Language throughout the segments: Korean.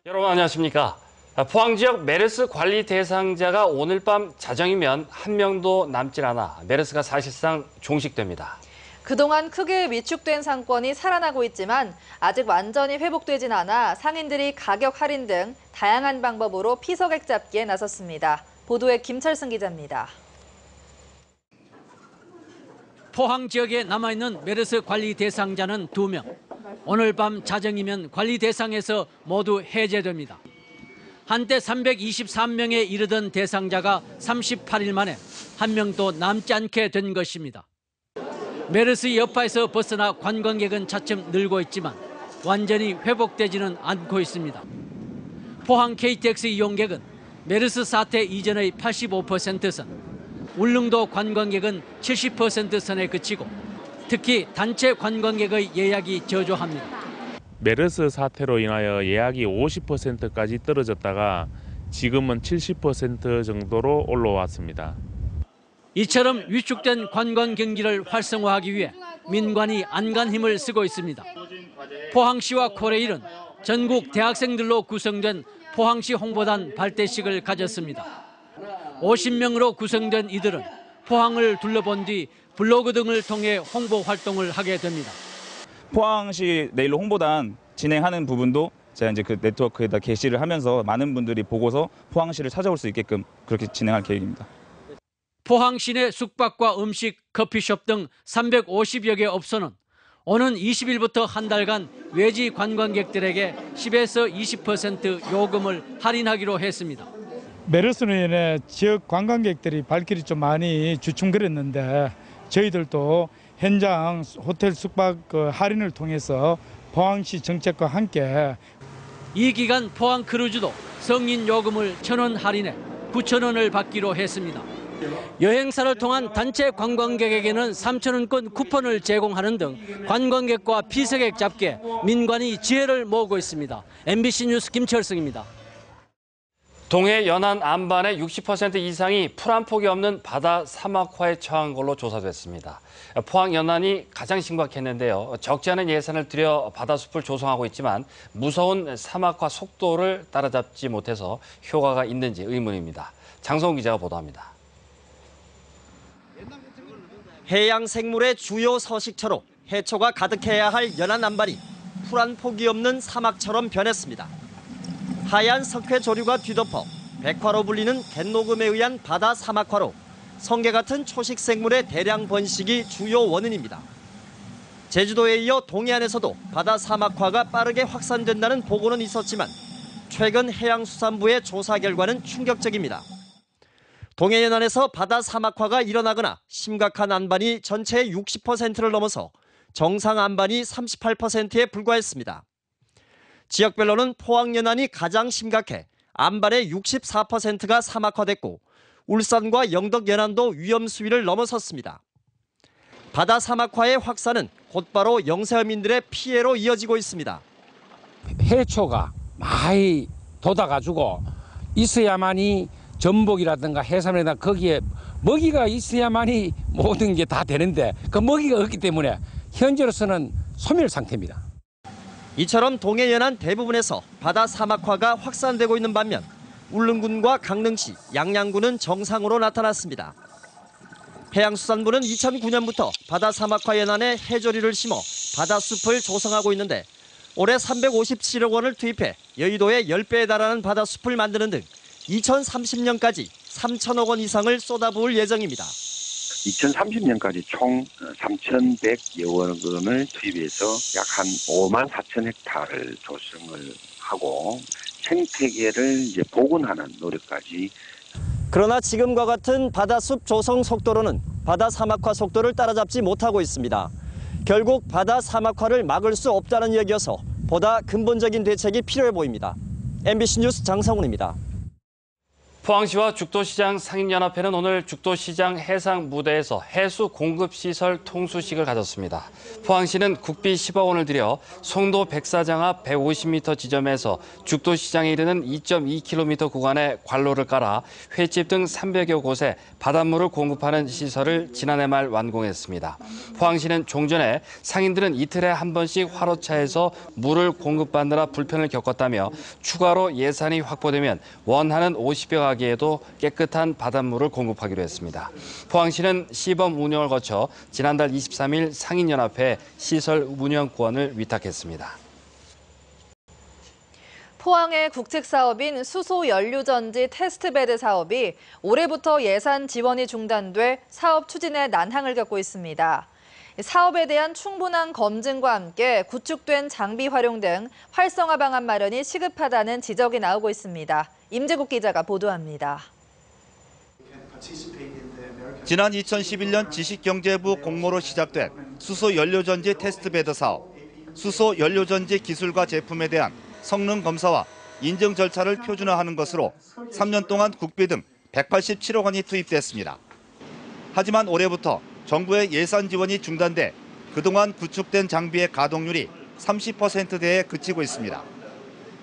여러분 안녕하십니까? 포항 지역 메르스 관리 대상자가 오늘 밤 자정이면 한 명도 남질 않아 메르스가 사실상 종식됩니다. 그동안 크게 위축된 상권이 살아나고 있지만 아직 완전히 회복되진 않아 상인들이 가격 할인 등 다양한 방법으로 피서객 잡기에 나섰습니다. 보도에 김철승 기자입니다. 포항 지역에 남아있는 메르스 관리 대상자는 2명. 오늘 밤 자정이면 관리 대상에서 모두 해제됩니다. 한때 323명에 이르던 대상자가 38일 만에 한 명도 남지 않게 된 것입니다. 메르스 여파에서 벗어나 관광객은 차츰 늘고 있지만 완전히 회복되지는 않고 있습니다. 포항 KTX 이용객은 메르스 사태 이전의 85%선, 울릉도 관광객은 70% 선에 그치고 특히 단체 관광객의 예약이 저조합니다. 메르스 사태로 인하여 예약이 50%까지 떨어졌다가 지금은 70% 정도로 올라왔습니다. 이처럼 위축된 관광 경기를 활성화하기 위해 민관이 안간 힘을 쓰고 있습니다. 포항시와 코레일은 전국 대학생들로 구성된 포항시 홍보단 발대식을 가졌습니다. 50명으로 구성된 이들은 포항을 둘러본 뒤 블로그 등을 통해 홍보 활동을 하게 됩니다. 포항시 네일로 홍보단 진행하는 부분도 제가 이제 그 네트워크에다 게시를 하면서 많은 분들이 보고서 포항시를 찾아올 수 있게끔 그렇게 진행할 계획입니다. 포항 시내 숙박과 음식, 커피숍 등 350여 개 업소는 오는 20일부터 한 달간 외지 관광객들에게 10에서 20% 요금을 할인하기로 했습니다. 메르스로 인해 지역 관광객들이 발길이 좀 많이 주춤거렸는데 저희들도 현장 호텔 숙박 할인을 통해서 포항시 정책과 함께 이 기간 포항 크루즈도 성인 요금을 1,000원 할인해 9,000원을 받기로 했습니다. 여행사를 통한 단체 관광객에게는 3,000원권 쿠폰을 제공하는 등 관광객과 피서객 잡기에 민관이 지혜를 모으고 있습니다. MBC 뉴스 김철승입니다. 동해 연안 안반의 60% 이상이 풀 한 폭이 없는 바다 사막화에 처한 걸로 조사됐습니다. 포항 연안이 가장 심각했는데요. 적지 않은 예산을 들여 바다숲을 조성하고 있지만 무서운 사막화 속도를 따라잡지 못해서 효과가 있는지 의문입니다. 장성훈 기자가 보도합니다. 해양 생물의 주요 서식처로 해초가 가득해야 할 연안 안반이 풀 한 폭이 없는 사막처럼 변했습니다. 하얀 석회 조류가 뒤덮어 백화로 불리는 갯녹음에 의한 바다 사막화로 성게 같은 초식 생물의 대량 번식이 주요 원인입니다. 제주도에 이어 동해안에서도 바다 사막화가 빠르게 확산된다는 보고는 있었지만 최근 해양수산부의 조사 결과는 충격적입니다. 동해 연안에서 바다 사막화가 일어나거나 심각한 안반이 전체의 60%를 넘어서 정상 안반이 38%에 불과했습니다. 지역별로는 포항 연안이 가장 심각해 안반의 64%가 사막화됐고 울산과 영덕 연안도 위험 수위를 넘어섰습니다. 바다 사막화의 확산은 곧바로 영세어민들의 피해로 이어지고 있습니다. 해초가 많이 돋아가지고 있어야만이 전복이라든가 해삼이나 거기에 먹이가 있어야만이 모든 게 다 되는데 그 먹이가 없기 때문에 현재로서는 소멸 상태입니다. 이처럼 동해 연안 대부분에서 바다 사막화가 확산되고 있는 반면 울릉군과 강릉시, 양양군은 정상으로 나타났습니다. 해양수산부는 2009년부터 바다 사막화 연안에 해조류를 심어 바다숲을 조성하고 있는데 올해 357억 원을 투입해 여의도의 10배에 달하는 바다숲을 만드는 등 2030년까지 3천억 원 이상을 쏟아부을 예정입니다. 2030년까지 총 3,100여 원을 투입해서 약 한 5만 4천 헥타를 조성을 하고 생태계를 이제 복원하는 노력까지. 그러나 지금과 같은 바다숲 조성 속도로는 바다 사막화 속도를 따라잡지 못하고 있습니다. 결국 바다 사막화를 막을 수 없다는 얘기여서 보다 근본적인 대책이 필요해 보입니다. MBC 뉴스 장성훈입니다. 포항시와 죽도시장 상인연합회는 오늘 죽도시장 해상 무대에서 해수 공급시설 통수식을 가졌습니다. 포항시는 국비 10억 원을 들여 송도 백사장 앞 150m 지점에서 죽도시장에 이르는 2.2km 구간에 관로를 깔아 횟집 등 300여 곳에 바닷물을 공급하는 시설을 지난해 말 완공했습니다. 포항시는 종전에 상인들은 이틀에 한 번씩 화로차에서 물을 공급받느라 불편을 겪었다며 추가로 예산이 확보되면 원하는 50여 가게에도 깨끗한 바닷물을 공급하기로 했습니다. 포항시는 시범 운영을 거쳐 지난달 23일 상인연합회 시설 운영권을 위탁했습니다. 포항의 국책 사업인 수소 연료전지 테스트베드 사업이 올해부터 예산 지원이 중단돼 사업 추진에 난항을 겪고 있습니다. 사업에 대한 충분한 검증과 함께 구축된 장비 활용 등 활성화 방안 마련이 시급하다는 지적이 나오고 있습니다. 임재국 기자가 보도합니다. 지난 2011년 지식경제부 공모로 시작된 수소연료전지 테스트베드 사업. 수소연료전지 기술과 제품에 대한 성능 검사와 인증 절차를 표준화하는 것으로 3년 동안 국비 등 187억 원이 투입됐습니다. 하지만 올해부터 정부의 예산 지원이 중단돼 그동안 구축된 장비의 가동률이 30%대에 그치고 있습니다.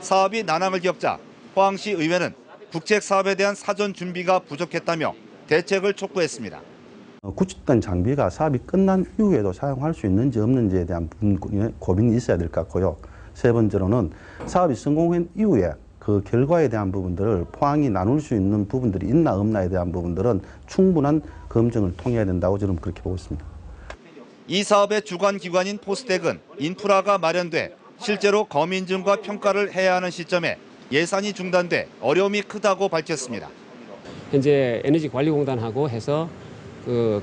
사업이 난항을 겪자 포항시 의회는 국책 사업에 대한 사전 준비가 부족했다며 대책을 촉구했습니다. 구축된 장비가 사업이 끝난 이후에도 사용할 수 있는지 없는지에 대한 고민이 있어야 될 것 같고요. 세 번째로는 사업이 성공한 이후에 그 결과에 대한 부분들을 포항이 나눌 수 있는 부분들이 있나 없나에 대한 부분들은 충분한 검증을 통해야 된다고 저는 그렇게 보고 있습니다. 이 사업의 주관 기관인 포스텍은 인프라가 마련돼 실제로 검인증과 평가를 해야 하는 시점에 예산이 중단돼 어려움이 크다고 밝혔습니다. 현재 에너지관리공단하고 해서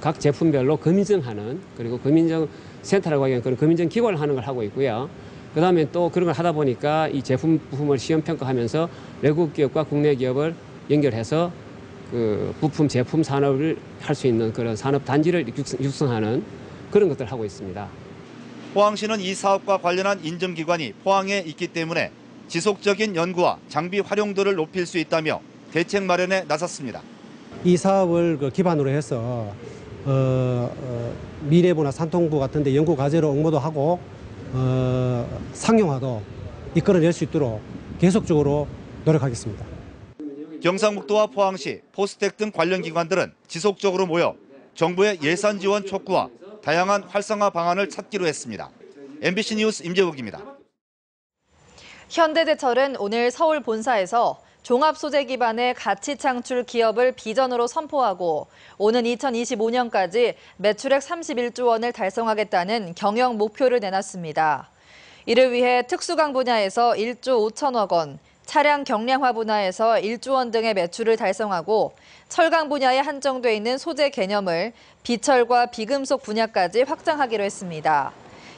각 제품별로 검인증하는, 그리고 검인증 센터라고 하기에는 그런 검인증 기관을 하는 걸 하고 있고요. 그다음에 또 그런 걸 하다 보니까 이 제품 부품을 시험 평가하면서 외국 기업과 국내 기업을 연결해서 그 부품 제품 산업을 할 수 있는 그런 산업 단지를 육성하는 그런 것들을 하고 있습니다. 포항시는 이 사업과 관련한 인증기관이 포항에 있기 때문에 지속적인 연구와 장비 활용도를 높일 수 있다며 대책 마련에 나섰습니다. 이 사업을 기반으로 해서 미래부나 산통부 같은 데 연구 과제로 응모도 하고 상용화도 이끌어낼 수 있도록 계속적으로 노력하겠습니다. 경상북도와 포항시, 포스텍 등 관련 기관들은 지속적으로 모여 정부의 예산 지원 촉구와 다양한 활성화 방안을 찾기로 했습니다. MBC 뉴스 임재욱입니다. 현대제철은 오늘 서울 본사에서 종합소재 기반의 가치 창출 기업을 비전으로 선포하고 오는 2025년까지 매출액 31조 원을 달성하겠다는 경영 목표를 내놨습니다. 이를 위해 특수강 분야에서 1조 5천억 원, 차량 경량화 분야에서 1조 원 등의 매출을 달성하고 철강 분야에 한정돼 있는 소재 개념을 비철과 비금속 분야까지 확장하기로 했습니다.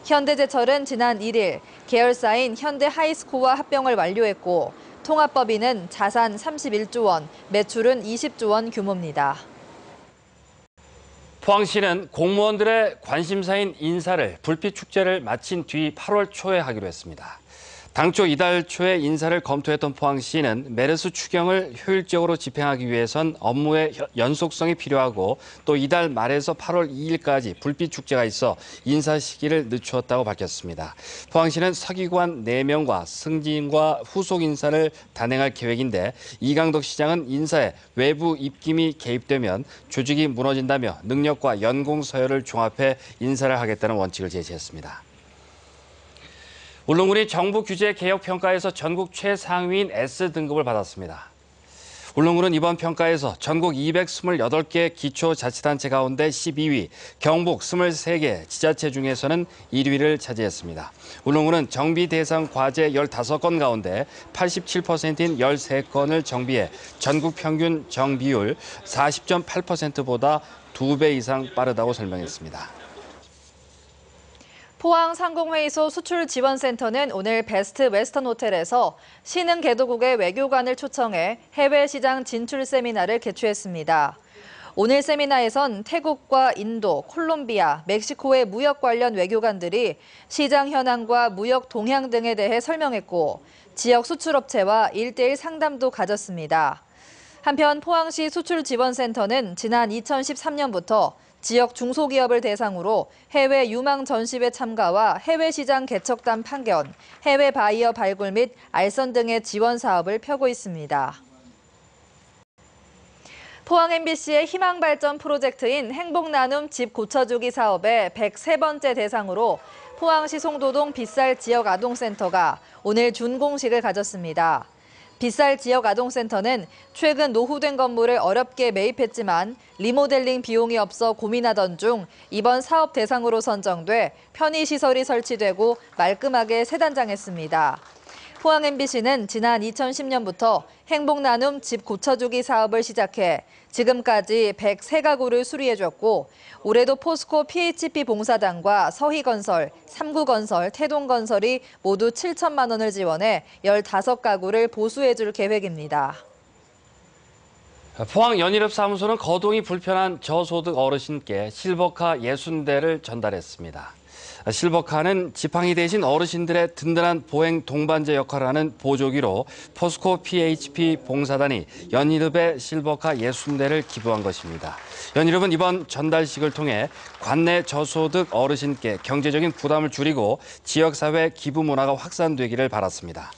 현대제철은 지난 1일 계열사인 현대하이스코와 합병을 완료했고 통합법인은 자산 31조 원, 매출은 20조 원 규모입니다. 포항시는 공무원들의 관심사인 인사를 불빛축제를 마친 뒤 8월 초에 하기로 했습니다. 당초 이달 초에 인사를 검토했던 포항시는 메르스 추경을 효율적으로 집행하기 위해선 업무의 연속성이 필요하고 또 이달 말에서 8월 2일까지 불빛축제가 있어 인사 시기를 늦추었다고 밝혔습니다. 포항시는 서기관 4명과 승진과 후속 인사를 단행할 계획인데 이강덕 시장은 인사에 외부 입김이 개입되면 조직이 무너진다며 능력과 연공 서열을 종합해 인사를 하겠다는 원칙을 제시했습니다. 울릉군이 정부 규제 개혁 평가에서 전국 최상위인 S등급을 받았습니다. 울릉군은 이번 평가에서 전국 228개 기초자치단체 가운데 12위, 경북 23개 지자체 중에서는 1위를 차지했습니다. 울릉군은 정비 대상 과제 15건 가운데 87%인 13건을 정비해 전국 평균 정비율 40.8%보다 2배 이상 빠르다고 설명했습니다. 포항 상공회의소 수출지원센터는 오늘 베스트 웨스턴 호텔에서 신흥 개도국의 외교관을 초청해 해외 시장 진출 세미나를 개최했습니다. 오늘 세미나에선 태국과 인도, 콜롬비아, 멕시코의 무역 관련 외교관들이 시장 현황과 무역 동향 등에 대해 설명했고 지역 수출업체와 1:1 상담도 가졌습니다. 한편 포항시 수출지원센터는 지난 2013년부터 지역 중소기업을 대상으로 해외 유망 전시회 참가와 해외 시장 개척단 판견, 해외 바이어 발굴 및 알선 등의 지원 사업을 펴고 있습니다. 포항 MBC의 희망발전 프로젝트인 행복나눔 집 고쳐주기 사업의 103번째 대상으로 포항시 송도동 빗살 지역아동센터가 오늘 준공식을 가졌습니다. 빗살 지역아동센터는 최근 노후된 건물을 어렵게 매입했지만 리모델링 비용이 없어 고민하던 중 이번 사업 대상으로 선정돼 편의시설이 설치되고 말끔하게 세단장했습니다. 포항 MBC는 지난 2010년부터 행복나눔 집 고쳐주기 사업을 시작해 지금까지 103가구를 수리해줬고 올해도 포스코 PHP 봉사단과 서희건설, 삼구건설, 태동건설이 모두 7천만 원을 지원해 15가구를 보수해줄 계획입니다. 포항 연일읍사무소는 거동이 불편한 저소득 어르신께 실버카 60대를 전달했습니다. 실버카는 지팡이 대신 어르신들의 든든한 보행 동반자 역할을 하는 보조기로 포스코 PHP 봉사단이 연일읍에 실버카 60대를 기부한 것입니다. 연일읍은 이번 전달식을 통해 관내 저소득 어르신께 경제적인 부담을 줄이고 지역사회 기부 문화가 확산되기를 바랐습니다.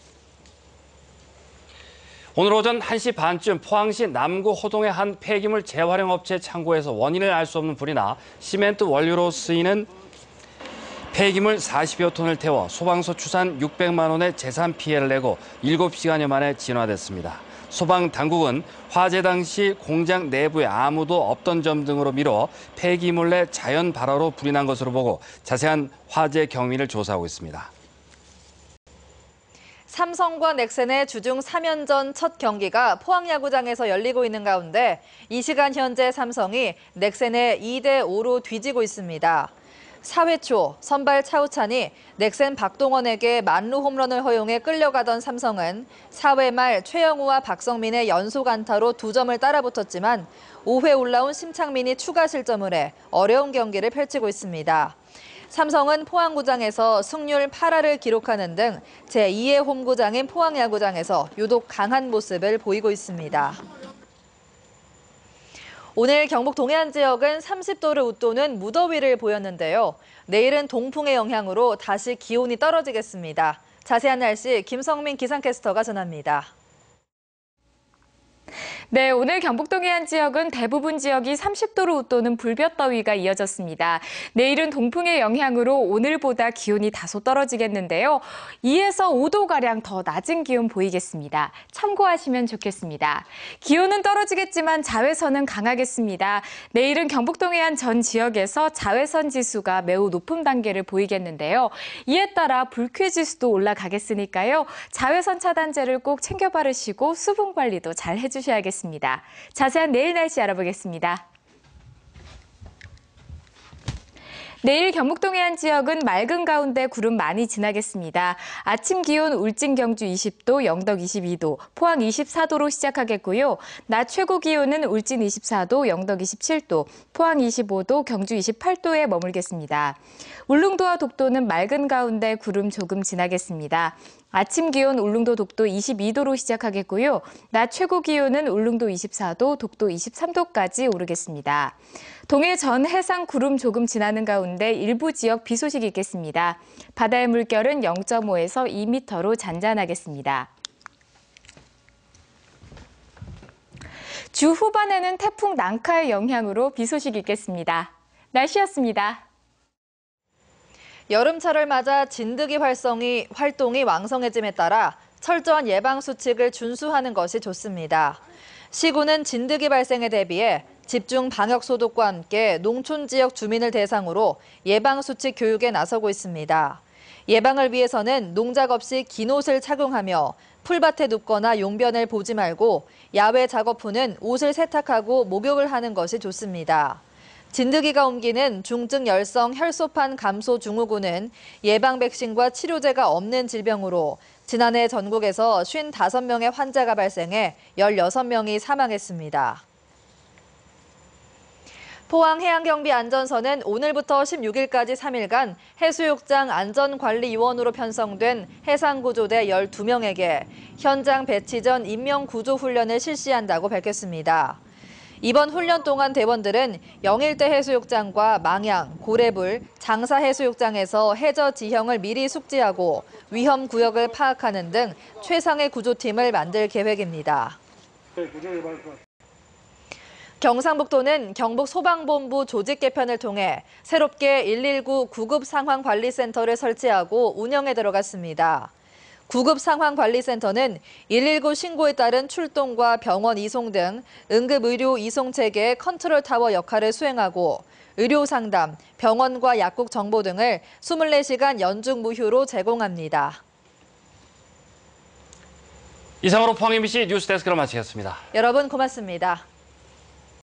오늘 오전 1시 반쯤 포항시 남구 호동의 한 폐기물 재활용 업체 창고에서 원인을 알 수 없는 불이 나 시멘트 원료로 쓰이는 폐기물 40여 톤을 태워 소방서 추산 600만 원의 재산 피해를 내고 7시간여 만에 진화됐습니다. 소방당국은 화재 당시 공장 내부에 아무도 없던 점 등으로 미뤄 폐기물 내 자연 발화로 불이 난 것으로 보고 자세한 화재 경위를 조사하고 있습니다. 삼성과 넥센의 주중 3연전 첫 경기가 포항야구장에서 열리고 있는 가운데 이 시간 현재 삼성이 넥센에 2대5로 뒤지고 있습니다. 4회 초 선발 차우찬이 넥센 박동원에게 만루 홈런을 허용해 끌려가던 삼성은 4회 말 최영우와 박성민의 연속 안타로 2점을 따라붙었지만 5회 올라온 심창민이 추가 실점을 해 어려운 경기를 펼치고 있습니다. 삼성은 포항구장에서 승률 8할을 기록하는 등 제2의 홈구장인 포항야구장에서 유독 강한 모습을 보이고 있습니다. 오늘 경북 동해안 지역은 30도를 웃도는 무더위를 보였는데요. 내일은 동풍의 영향으로 다시 기온이 떨어지겠습니다. 자세한 날씨 김성민 기상캐스터가 전합니다. 네, 오늘 경북 동해안 지역은 대부분 지역이 30도로 웃도는 불볕더위가 이어졌습니다. 내일은 동풍의 영향으로 오늘보다 기온이 다소 떨어지겠는데요. 2에서 5도가량 더 낮은 기온 보이겠습니다. 참고하시면 좋겠습니다. 기온은 떨어지겠지만 자외선은 강하겠습니다. 내일은 경북 동해안 전 지역에서 자외선 지수가 매우 높은 단계를 보이겠는데요. 이에 따라 불쾌 지수도 올라가겠으니까요. 자외선 차단제를 꼭 챙겨 바르시고 수분 관리도 잘 해주셔야겠습니다. 자세한 내일 날씨 알아보겠습니다. 내일 경북 동해안 지역은 맑은 가운데 구름 많이 지나겠습니다. 아침 기온 울진 경주 20도, 영덕 22도, 포항 24도로 시작하겠고요. 낮 최고 기온은 울진 24도, 영덕 27도, 포항 25도, 경주 28도에 머물겠습니다. 울릉도와 독도는 맑은 가운데 구름 조금 지나겠습니다. 아침 기온 울릉도 독도 22도로 시작하겠고요. 낮 최고 기온은 울릉도 24도, 독도 23도까지 오르겠습니다. 동해 전 해상 구름 조금 지나는 가운데 일부 지역 비 소식이 있겠습니다. 바다의 물결은 0.5에서 2m로 잔잔하겠습니다. 주 후반에는 태풍 난카의 영향으로 비 소식이 있겠습니다. 날씨였습니다. 여름철을 맞아 진드기 활동이 왕성해짐에 따라 철저한 예방 수칙을 준수하는 것이 좋습니다. 시군은 진드기 발생에 대비해 집중 방역 소독과 함께 농촌 지역 주민을 대상으로 예방 수칙 교육에 나서고 있습니다. 예방을 위해서는 농작 없이 긴 옷을 착용하며 풀밭에 눕거나 용변을 보지 말고 야외 작업 후는 옷을 세탁하고 목욕을 하는 것이 좋습니다. 진드기가 옮기는 중증 열성 혈소판 감소 증후군은 예방 백신과 치료제가 없는 질병으로 지난해 전국에서 55명의 환자가 발생해 16명이 사망했습니다. 포항해양경비안전서는 오늘부터 16일까지 3일간 해수욕장 안전관리요원으로 편성된 해상구조대 12명에게 현장 배치 전 인명구조훈련을 실시한다고 밝혔습니다. 이번 훈련 동안 대원들은 영일대 해수욕장과 망양, 고래불, 장사해수욕장에서 해저 지형을 미리 숙지하고 위험 구역을 파악하는 등 최상의 구조팀을 만들 계획입니다. 경상북도는 경북소방본부 조직 개편을 통해 새롭게 119 구급상황관리센터를 설치하고 운영에 들어갔습니다. 구급상황관리센터는 119 신고에 따른 출동과 병원 이송 등 응급의료 이송 체계의 컨트롤타워 역할을 수행하고 의료상담, 병원과 약국 정보 등을 24시간 연중 무휴로 제공합니다. 이상으로 포항 MBC 뉴스데스크를 마치겠습니다. 여러분 고맙습니다.